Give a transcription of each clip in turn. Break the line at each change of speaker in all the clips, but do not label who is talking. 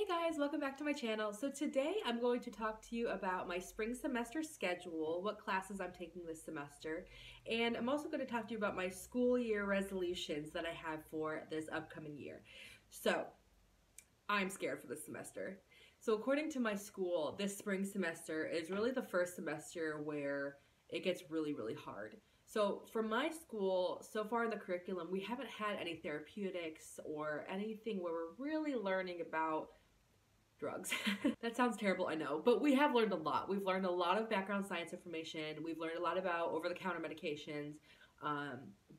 Guys, welcome back to my channel. So today I'm going to talk to you about my spring semester schedule, what classes I'm taking this semester, and I'm also going to talk to you about my school year resolutions that I have for this upcoming year. So I'm scared for this semester. So according to my school, this spring semester is really the first semester where it gets really hard. So for my school, so far in the curriculum, we haven't had any therapeutics or anything where we're really learning about drugs. That sounds terrible, I know, but we have learned a lot. We've learned a lot of background science information. We've learned a lot about over-the-counter medications,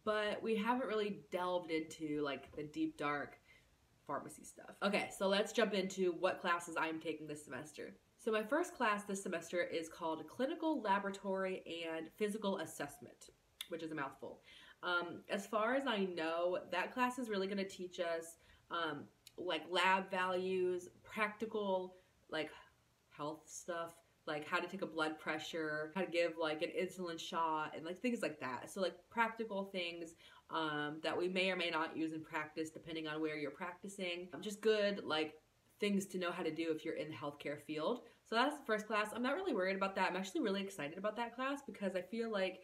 but we haven't really delved into like the deep, dark pharmacy stuff. Okay, so let's jump into what classes I'm taking this semester. So my first class this semester is called Clinical Laboratory and Physical Assessment, which is a mouthful. As far as I know, that class is really going to teach us like lab values, practical like health stuff, like how to take a blood pressure, how to give like an insulin shot, and like things like that. So like practical things that we may or may not use in practice depending on where you're practicing. Just good like things to know how to do if you're in the healthcare field. So that's the first class. I'm not really worried about that. I'm actually really excited about that class because I feel like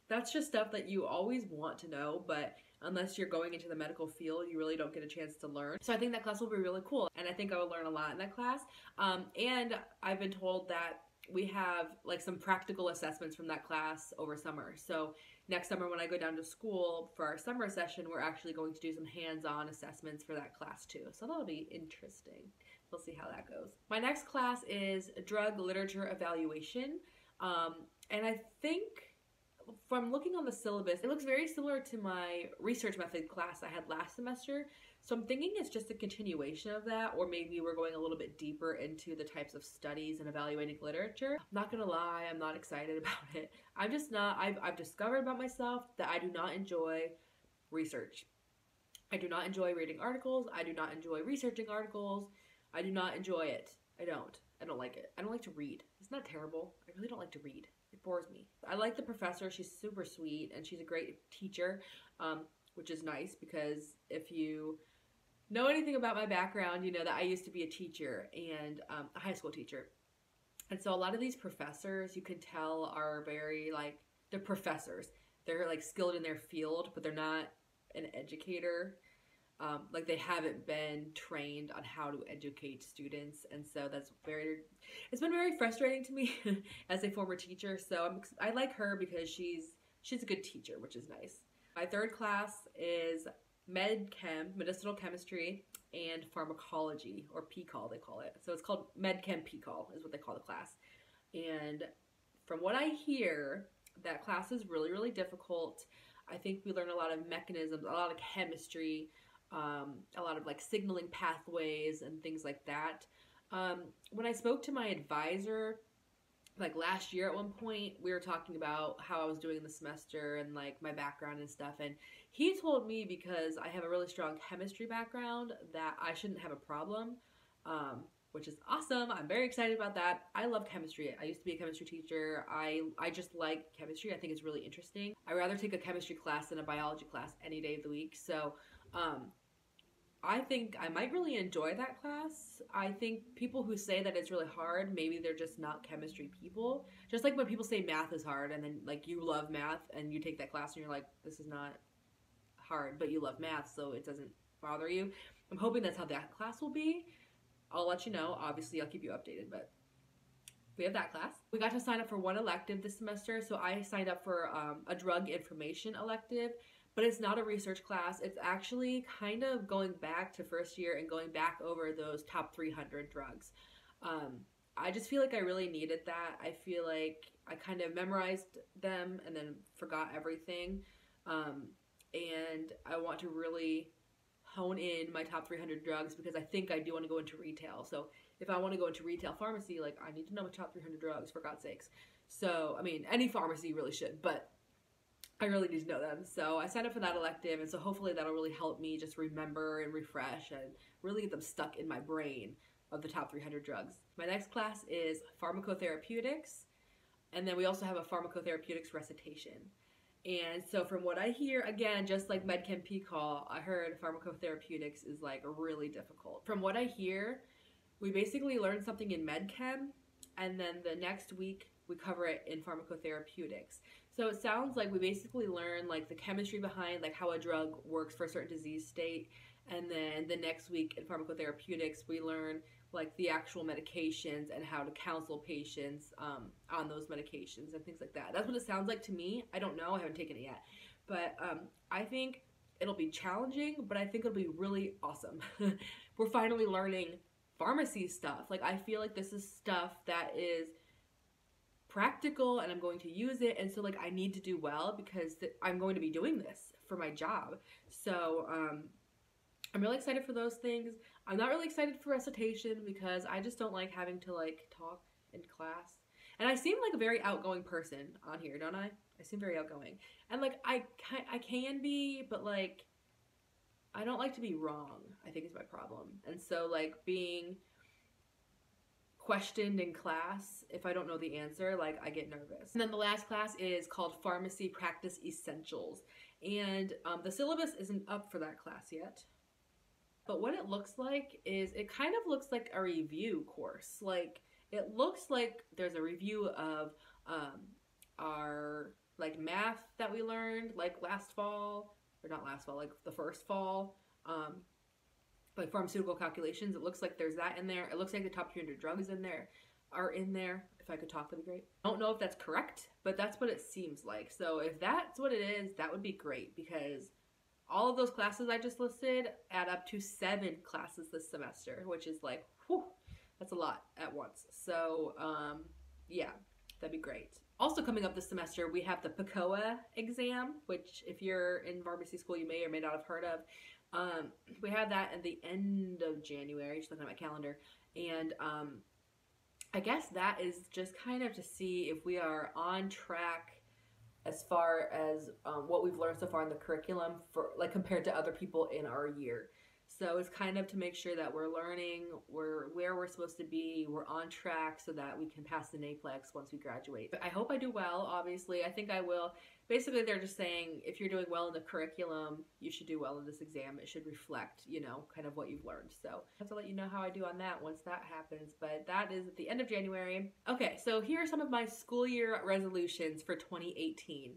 that's just stuff that you always want to know, but unless you're going into the medical field, you really don't get a chance to learn. So I think that class will be really cool, and I think I will learn a lot in that class. And I've been told that we have like some practical assessments from that class over summer. So next summer when I go down to school for our summer session, we're actually going to do some hands-on assessments for that class too. So that'll be interesting. We'll see how that goes. My next class is Drug Literature Evaluation. And I think from looking on the syllabus, it looks very similar to my research method class I had last semester. So I'm thinking it's just a continuation of that, or maybe we're going a little bit deeper into the types of studies and evaluating literature. I'm not gonna lie, I'm not excited about it. I'm just not, I've discovered about myself that I do not enjoy research. I do not enjoy reading articles. I do not enjoy researching articles. I do not enjoy it. I don't like it. I don't like to read. Isn't that terrible? I really don't like to read. It bores me. I like the professor. She's super sweet and she's a great teacher, which is nice because if you know anything about my background, you know that I used to be a teacher and a high school teacher. And so a lot of these professors you can tell are very like, they're professors. They're like skilled in their field, but they're not an educator. Like they haven't been trained on how to educate students, and so it's been very frustrating to me as a former teacher. So I like her because she's a good teacher, which is nice. My third class is medicinal chemistry and pharmacology, or PCAL they call it. So it's called MedChem PCAL is what they call the class. And from what I hear, that class is really difficult. I think we learn a lot of mechanisms, a lot of chemistry, a lot of like signaling pathways and things like that. When I spoke to my advisor, like last year at one point, we were talking about how I was doing the semester and like my background and stuff. And he told me because I have a really strong chemistry background that I shouldn't have a problem, which is awesome. I'm very excited about that. I love chemistry. I used to be a chemistry teacher. I just like chemistry. I think it's really interesting. I'd rather take a chemistry class than a biology class any day of the week. So, I think I might really enjoy that class. I think people who say that it's really hard, maybe they're just not chemistry people. Just like when people say math is hard and then like you love math and you take that class and you're like, this is not hard, but you love math, so it doesn't bother you. I'm hoping that's how that class will be. I'll let you know. Obviously, I'll keep you updated, but we have that class. We got to sign up for one elective this semester, so I signed up for a drug information elective. But it's not a research class. It's actually kind of going back to first year and going back over those top 300 drugs. I just feel like I really needed that. I feel like I kind of memorized them and then forgot everything. And I want to really hone in my top 300 drugs because I think I do want to go into retail. So if I want to go into retail pharmacy, like I need to know my top 300 drugs, for God's sakes. So, I mean, any pharmacy really should, but I really need to know them. So I signed up for that elective, and so hopefully that'll really help me just remember and refresh and really get them stuck in my brain of the top 300 drugs. My next class is pharmacotherapeutics, and then we also have a pharmacotherapeutics recitation. And so from what I hear, again, just like MedChem PCAL, I heard pharmacotherapeutics is like really difficult. From what I hear, we basically learn something in med chem, and then the next week we cover it in pharmacotherapeutics. So it sounds like we basically learn like the chemistry behind like how a drug works for a certain disease state, and then the next week in pharmacotherapeutics we learn like the actual medications and how to counsel patients on those medications and things like that. That's what it sounds like to me. I don't know, I haven't taken it yet, but I think it'll be challenging, but I think it'll be really awesome. We're finally learning pharmacy stuff. Like, I feel like this is stuff that is practical and I'm going to use it, and so like I need to do well because I'm going to be doing this for my job. So I'm really excited for those things. I'm not really excited for recitation because I just don't like having to like talk in class. And I seem like a very outgoing person on here, don't I? I seem very outgoing. And like I can be, but like I don't like to be wrong, I think is my problem. And so like being questioned in class, if I don't know the answer, like I get nervous. And then the last class is called Pharmacy Practice Essentials. And the syllabus isn't up for that class yet. But what it looks like is it kind of looks like a review course. Like it looks like there's a review of our like math that we learned like last fall, or not last fall, like the first fall, like pharmaceutical calculations. It looks like there's that in there. It looks like the top 300 drugs are in there. If I could talk, that'd be great. I don't know if that's correct, but that's what it seems like. So if that's what it is, that would be great, because all of those classes I just listed add up to 7 classes this semester, which is like, whew, that's a lot at once. So yeah, that'd be great. Also coming up this semester, we have the PCOA exam, which if you're in pharmacy school, you may or may not have heard of. We have that at the end of January, just looking at my calendar. And I guess that is just kind of to see if we are on track as far as what we've learned so far in the curriculum for like compared to other people in our year. So it's kind of to make sure that we're learning, we're where we're supposed to be, we're on track so that we can pass the NAPLEX once we graduate. But I hope I do well, obviously. I think I will. Basically, they're just saying if you're doing well in the curriculum, you should do well in this exam. It should reflect, you know, kind of what you've learned. So I have to let you know how I do on that once that happens. But that is at the end of January. Okay, so here are some of my school year resolutions for 2018.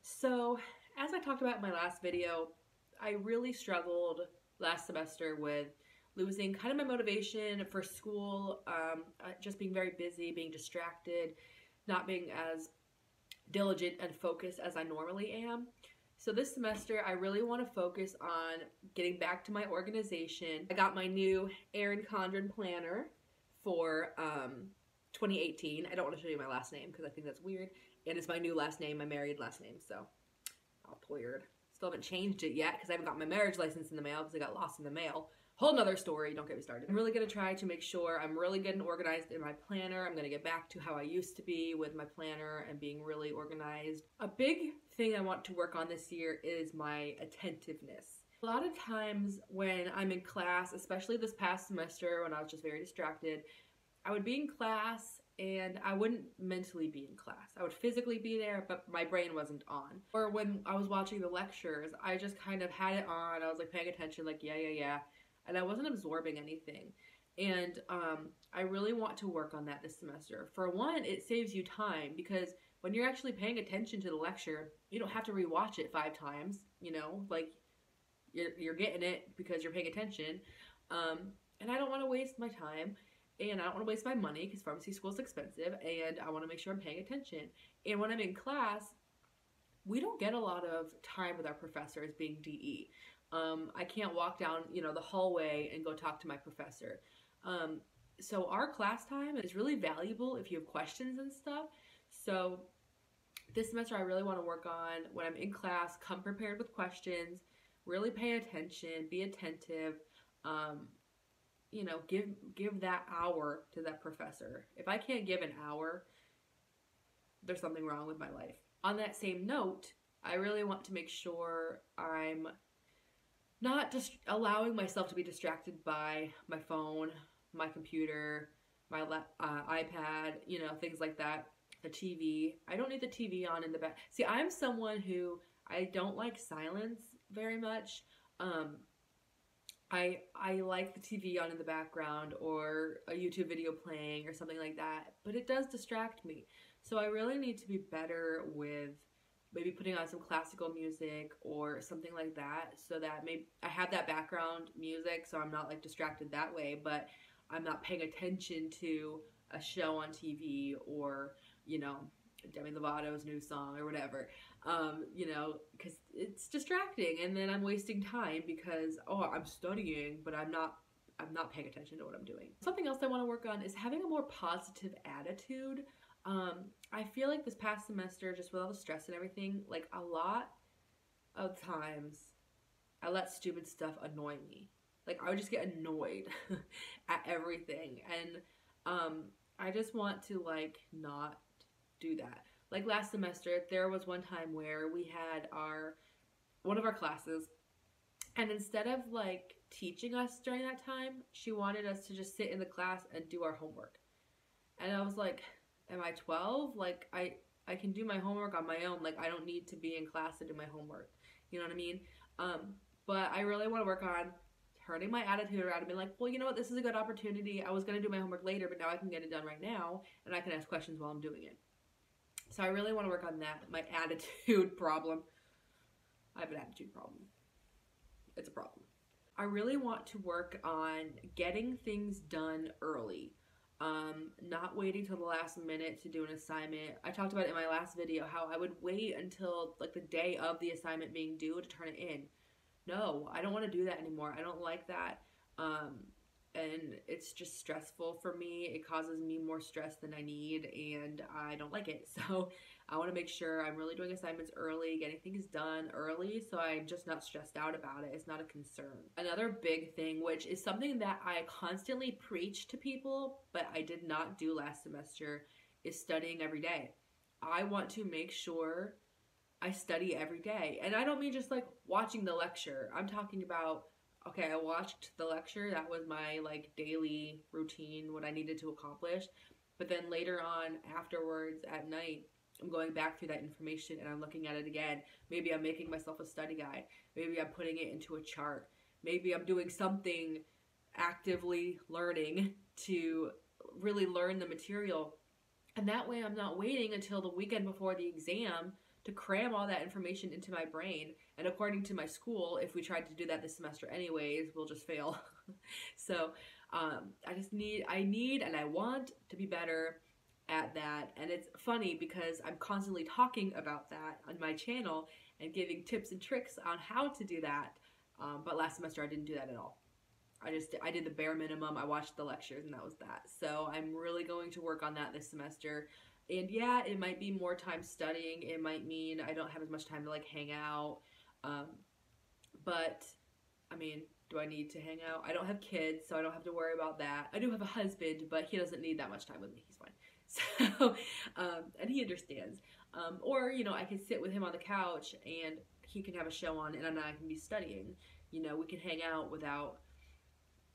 So as I talked about in my last video, I really struggled last semester with losing kind of my motivation for school, just being very busy, being distracted, not being as diligent and focused as I normally am. So this semester, I really want to focus on getting back to my organization. I got my new Erin Condren planner for 2018. I don't want to show you my last name because I think that's weird. And it's my new last name, my married last name, so all weird. Still haven't changed it yet because I haven't got my marriage license in the mail because I got lost in the mail. Whole nother story, don't get me started. I'm really going to try to make sure I'm really good and organized in my planner. I'm going to get back to how I used to be with my planner and being really organized. A big thing I want to work on this year is my attentiveness. A lot of times when I'm in class, especially this past semester when I was just very distracted, I would be in class and I wouldn't mentally be in class. I would physically be there, but my brain wasn't on. Or when I was watching the lectures, I just kind of had it on. I was like paying attention, like, yeah. And I wasn't absorbing anything. And I really want to work on that this semester. For one, it saves you time because when you're actually paying attention to the lecture, you don't have to rewatch it 5 times, you know, like you're getting it because you're paying attention. And I don't want to waste my time. And I don't want to waste my money because pharmacy school is expensive, and I want to make sure I'm paying attention. And when I'm in class, we don't get a lot of time with our professors being DE. I can't walk down, you know, the hallway and go talk to my professor. So our class time is really valuable if you have questions and stuff. So this semester I really want to work on when I'm in class, come prepared with questions, really pay attention, be attentive, you know, give that hour to that professor. If I can't give an hour, there's something wrong with my life. On that same note, I really want to make sure I'm not just allowing myself to be distracted by my phone, my computer, my iPad, you know, things like that, the TV. I don't need the TV on in the back. See, I'm someone who I don't like silence very much. I like the TV on in the background or a YouTube video playing or something like that, but it does distract me. So I really need to be better with maybe putting on some classical music or something like that so that maybe I have that background music so I'm not like distracted that way, but I'm not paying attention to a show on TV or, you know, Demi Lovato's new song or whatever, you know, because it's distracting and then I'm wasting time because, oh, I'm studying, but I'm not paying attention to what I'm doing. Something else I want to work on is having a more positive attitude. I feel like this past semester, just with all the stress and everything, like a lot of times I let stupid stuff annoy me. Like I would just get annoyed at everything. And I just want to like not do that. Like last semester, there was one time where we had one of our classes, and instead of like teaching us during that time, she wanted us to just sit in the class and do our homework. And I was like, am I 12? Like I can do my homework on my own. Like I don't need to be in class to do my homework. You know what I mean? But I really want to work on turning my attitude around and being like, well, you know what? This is a good opportunity. I was going to do my homework later, but now I can get it done right now, and I can ask questions while I'm doing it. So I really want to work on that, my attitude problem. I have an attitude problem. It's a problem. I really want to work on getting things done early. Not waiting till the last minute to do an assignment. I talked about it in my last video how I would wait until like the day of the assignment being due to turn it in. No, I don't want to do that anymore. I don't like that. And it's just stressful for me. It causes me more stress than I need, and I don't like it. So I want to make sure I'm really doing assignments early, getting things done early, so I'm just not stressed out about it. It's not a concern. Another big thing, which is something that I constantly preach to people, but I did not do last semester, is studying every day. I want to make sure I study every day. And I don't mean just like watching the lecture. I'm talking about, okay, I watched the lecture. That was my like daily routine, what I needed to accomplish. But then later on, afterwards, at night, I'm going back through that information and I'm looking at it again. Maybe I'm making myself a study guide. Maybe I'm putting it into a chart. Maybe I'm doing something actively learning to really learn the material. And that way I'm not waiting until the weekend before the exam to cram all that information into my brain. And according to my school, if we tried to do that this semester anyways, we'll just fail. So I need and I want to be better at that. And it's funny because I'm constantly talking about that on my channel and giving tips and tricks on how to do that. But last semester I didn't do that at all. I did the bare minimum. I watched the lectures and that was that. So I'm really going to work on that this semester. And yeah, it might be more time studying. It might mean I don't have as much time to like hang out. But I mean, do I need to hang out? I don't have kids, so I don't have to worry about that. I do have a husband, but he doesn't need that much time with me. He's fine. So, and he understands. Or, you know, I can sit with him on the couch and he can have a show on and I can be studying. You know, we can hang out without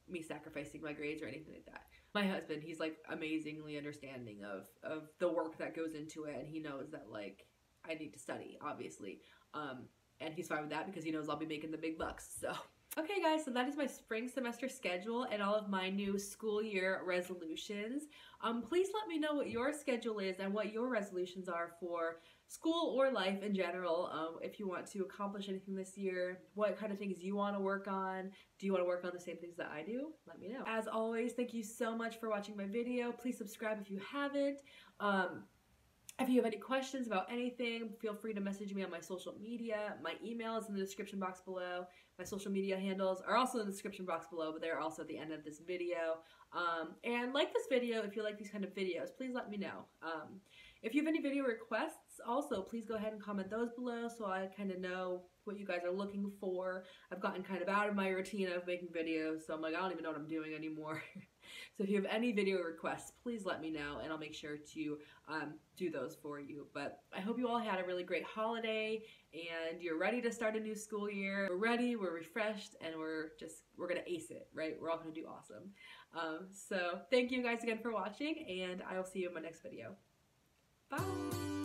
me sacrificing my grades or anything like that. My husband, he's like amazingly understanding of the work that goes into it, and he knows that like I need to study, obviously. And he's fine with that because he knows I'll be making the big bucks. So okay guys, so that is my spring semester schedule and all of my new school year resolutions. Please let me know what your schedule is and what your resolutions are for school or life in general. If you want to accomplish anything this year, what kind of things you want to work on. Do you want to work on the same things that I do? Let me know. As always, thank you so much for watching my video. Please subscribe if you haven't. If you have any questions about anything, feel free to message me on my social media. My email is in the description box below. My social media handles are also in the description box below, but they're also at the end of this video. And like this video if you like these kind of videos. Please let me know. If you have any video requests, also please go ahead and comment those below so I kind of know what you guys are looking for. I've gotten kind of out of my routine of making videos, so I'm like, I don't even know what I'm doing anymore. So if you have any video requests, please let me know and I'll make sure to do those for you. But I hope you all had a really great holiday and you're ready to start a new school year. We're ready, we're refreshed, and we're gonna ace it, right? We're all gonna do awesome. So thank you guys again for watching, and I will see you in my next video. Bye!